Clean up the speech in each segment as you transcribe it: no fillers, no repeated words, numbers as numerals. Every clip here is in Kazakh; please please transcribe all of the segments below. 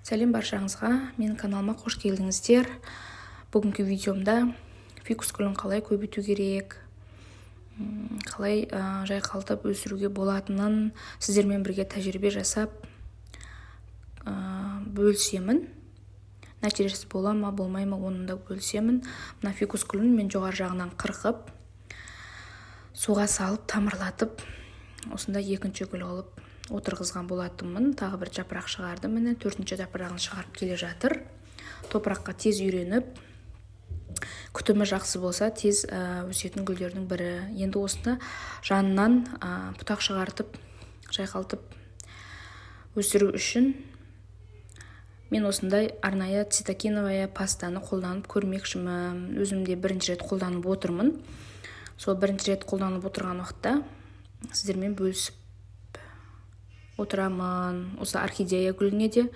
Сәлем баршаңызға, менің каналыма қош келдіңіздер. Бүгінгі видеомда фикус гүлін қалай көбейту керек, қалай жайқалтып өсіруге болатынын сіздермен бірге тәжірибе жасап бөлісемін. Нәтижесі бола ма, болмай ма, оны да бөлісемін. Мына фикус гүлін мен жоғары жағынан қырқып, суға салып, тамырлатып, осында екінші гүл алып отырғызған болатынмын. Тағы бір жапырақ шығарды, міне төртінші жапырағын шығарып келе жатыр. Топыраққа тез үйреніп, күтімі жақсы болса тез өсетін гүлдердің бірі. Енді осыны жанынан бұтақ шығартып, жайқалтып өсіру үшін мен осындай арнайы цитокиновая пастаны қолданып көрмекшімін. Өзімде бірінші рет қолданып отырмын. Сол бірінші рет қолданып отырған уақытта сіздермен бөлісіп отырамын. Осы орхидея гүліне де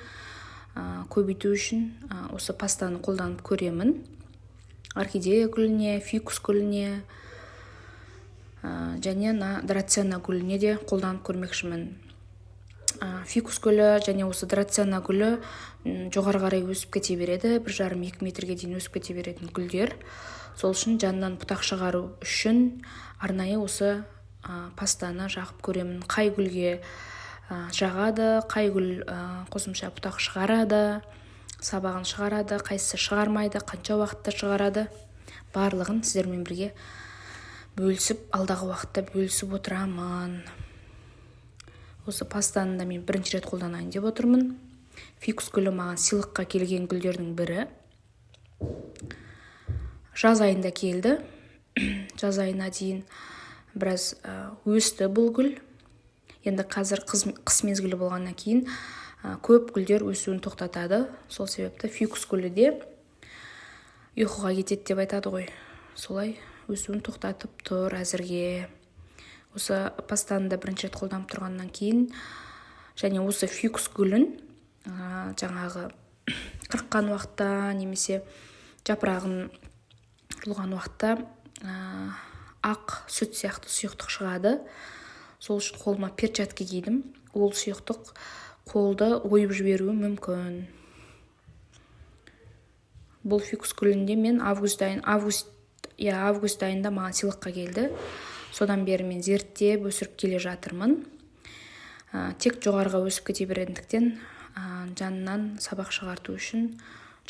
көбейту үшін осы пастаны қолданып көремін. Орхидея гүліне, фикус гүліне және драцена гүліне де қолданып көрмекшімін. Фикус гүлі және осы драцена гүлі жоғары қарай өсіп кете береді. 1,5-2 метрге дейін өсіп кете беретін гүлдер. Сол үшін жанынан бұтақ шығару үшін арнайы осы пастаны жағып көремін. Қай гүлге жағады, қай гүл қосымша бұтақ шығарады, сабағын шығарады, қайсысы шығармайды, қанша уақытта шығарады, барлығын сіздермен бірге бөлісіп, алдағы уақытта бөлісіп отырамын. Осы пастаны да мен бірінші рет қолданайын деп отырмын. Фикус гүлі маған сыйлыққа келген гүлдердің бірі. Жаз айында келді. Жаз айына дейін біраз өсті бұл гүл. Енді қазір қыс мезгілі болғаннан кейін көп гүлдер өсуін тоқтатады. Сол себепті фикус гүлі де ұйқыға кетеді деп айтады ғой. Солай өсуін тоқтатып тұр әзірге. Осы пастаны да бірінші рет қолданып тұрғаннан кейін және осы фикус гүлін жаңағы қырыққан уақытта немесе жапырағын жұлған уақытта ақ сүт сияқты сұйықтық шығады. Сол үшін қолыма перчатка кидім. Ол сұйықтық қолды ойып жіберуі мүмкін. Бұл фикус гүлінде мен август айында маған сыйлыққа келді. Содан бері мен зерттеп өсіріп келе жатырмын. Тек жоғарыға өсіп кете беретіндіктен жанынан сабақ шығарту үшін,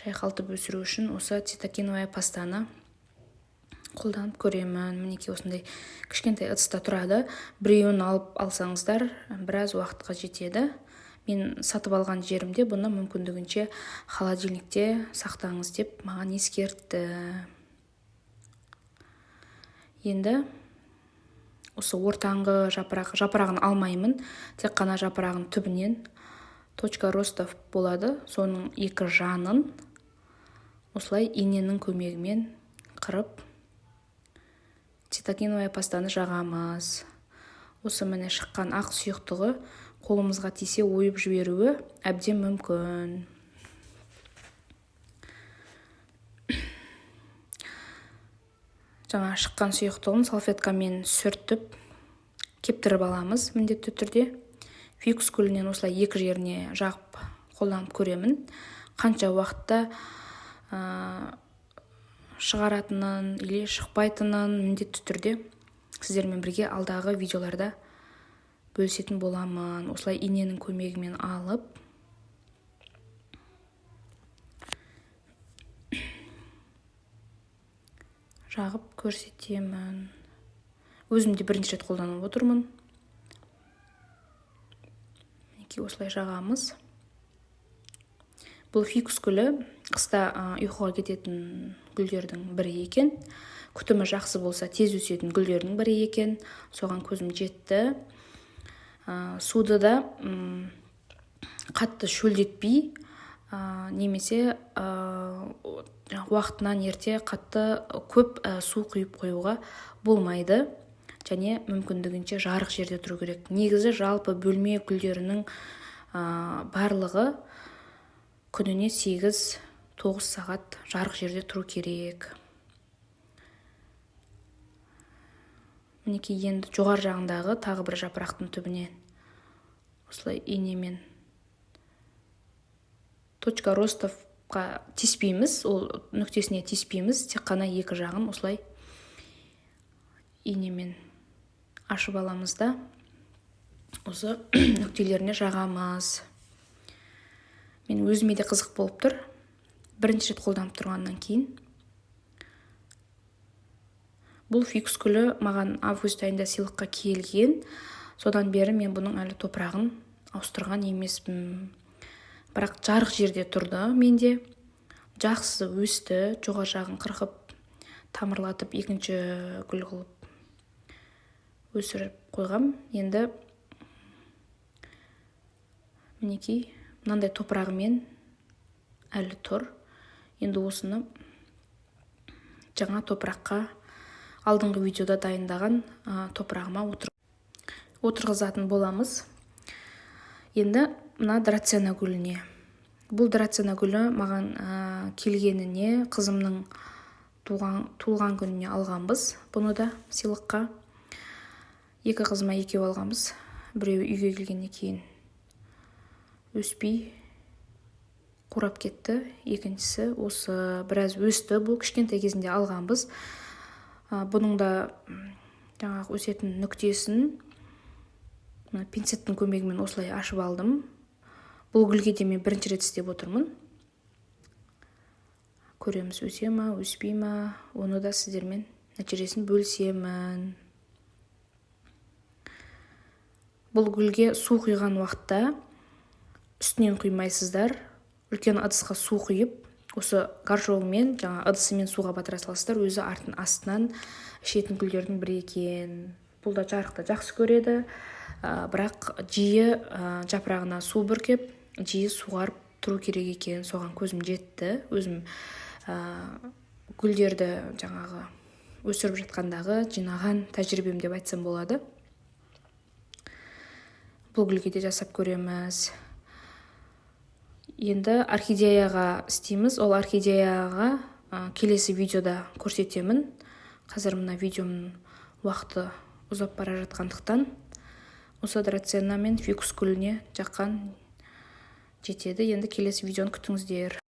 жайқалтып өсіру үшін осы цитокиновая пастаны қолданып көремін. Мінекей осындай кішкентай ыдыста тұрады. Біреуін алып алсаңыздар, біраз уақытқа жетеді. Мен сатып алған жерімде бұны мүмкіндігінше холодильникте сақтаңыз деп маған ескертті. Енді осы ортаңғы жапырағын алмаймын. Тек қана жапырағын түбінен точка ростов болады. Соның екі жанын осылай иненің көмегімен қырып цитокиновая пастаны жағамыз. Осы міне шыққан ақ сұйықтығы қолымызға тисе ойып жіберуі әбден мүмкін. Жаңа шыққан сұйықтығын салфеткамен сүртіп кептіріп аламыз міндетті түрде. Фикус гүлінен осылай екі жеріне жағып қолданып көремін. Қанша уақытта шығаратынын или шықпайтынын міндетті түрде сіздермен бірге алдағы видеоларда бөлісетін боламын. Осылай иненің көмегімен алып жағып көрсетемін. Өзімде бірінші рет қолданып отырмын. Осылай жағамыз. Бұл фикус гүлі қыста ұйқыға кететін гүлдердің бірі екен. Күтімі жақсы болса тез өсетін гүлдердің бірі екен. Соған көзім жетті. Суды да қатты шөлдетпей немесе уақытынан ерте қатты көп су құйып қоюға болмайды. Және мүмкіндігінше жарық жерде тұру керек. Негізі жалпы бөлме гүлдерінің барлығы күніне 8-9 сағат жарық жерде тұру керек. Мінекей енді жоғар жағындағы тағы бір жапырақтың түбіне осылай инемен точка ростовқа тиіспейміз, ол нүктесіне тиіспейміз, тек қана екі жағын осылай инемен ашып аламыз да осы нүктелеріне жағамыз. Мен өзіме де қызық болып тұр, бірінші рет қолданып тұрғаннан кейін. Бұл фикус гүлі маған август айында сыйлыққа келген, содан бері мен бұның әлі топырағын ауыстырған емеспін. Бірақ жарық жерде тұрды менде, жақсы өсті, жоғары жағын қырқып, тамырлатып, екінші гүл қылып өсіріп қойғам. Енді мінекей мынандай топырағымен әлі тұр. Енді осыны жаңа топыраққа алдыңғы видеода дайындаған топырағыма отырғызатын боламыз. Енді мына драцена гүліне. Бұл драцена гүлі маған келгеніне, қызымның туылған күніне алғанбыз. Бұны да сыйлыққа. Екі қызыма екеу алғанбыз. Біреуі үйге келгеннен кейін өспей қурап кетті. Екіншісі осы біраз өсті. Бұл кішкентай кезінде алғанбыз. Бұның да жаңағы өсетін нүктесін пинцеттің көмегімен осылай ашып алдым. Бұл гүлге де мен бірінші рет істеп отырмын. Көреміз, өсе ма, өспей ма, оны да сіздермен нәтижесін бөлісемін. Бұл гүлге су құйған уақытта үстінен құймайсыздар. Үлкен ыдысқа су құйып, осы горшогымен, жаңа ыдысымен суға батыра саласыздар. Өзі астынан ішетін гүлдердің бірі екен. Бұл да жарықты жақсы көреді, бірақ жиі жапырағына су бүркеп, жиі суғарып тұру керек екен. Соған көзім жетті. Өзім гүлдерді жаңағы өсіріп жатқандағы жинаған тәжірибем деп айтсам болады. Бұл гүлге де жасап көреміз. Енді орхидеяға істейміз. Ол орхидеяға келесі видеода көрсетемін. Қазір мына видеомның уақыты ұзап бара жатқандықтан осы драцена мен фикус гүліне жаққан жетеді. Енді келесі видеоны күтіңіздер.